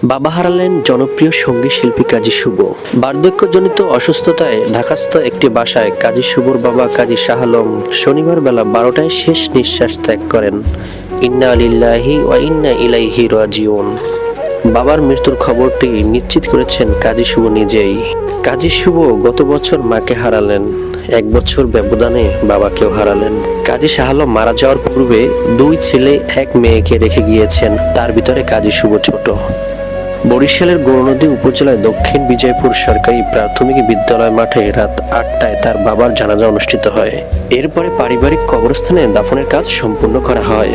বাবা হারালেন জনপ্রিয় সঙ্গীত শিল্পী কাজী শুভ। বার্ধক্যজনিত অসুস্থতায় ঢাকাস্থ একটি বাসায় কাজী শুভর বাবা কাজী শাহ আলম শনিবার বেলা 12টায় শেষ নিঃশ্বাস ত্যাগ করেন। ইন্না লিল্লাহি ওয়া ইন্না ইলাইহি রাজিউন। বাবার মৃত্যুর খবরটি নিশ্চিত করেছেন কাজী শুভ নিজেই। কাজী শুভ গত বছর মাকে হারালেন, 1 বছর ব্যবধানে বাবাকেও হারালেন। কাজী শাহ আলম মারা যাওয়ার পূর্বে 2 ছেলে 1 মেয়েকে রেখে গিয়েছেন, তার ভিতরে কাজী শুভ ছোট। বরিশালের গৌরনদী উপজেলায় দক্ষিণ বিজয়পুর সরকারি প্রাথমিক বিদ্যালয় মাঠে রাত 8টায় তার বাবার জানাজা অনুষ্ঠিত হয়। এরপরে পারিবারিক কবরস্থানে দাফনের কাজ সম্পূর্ণ করা হয়।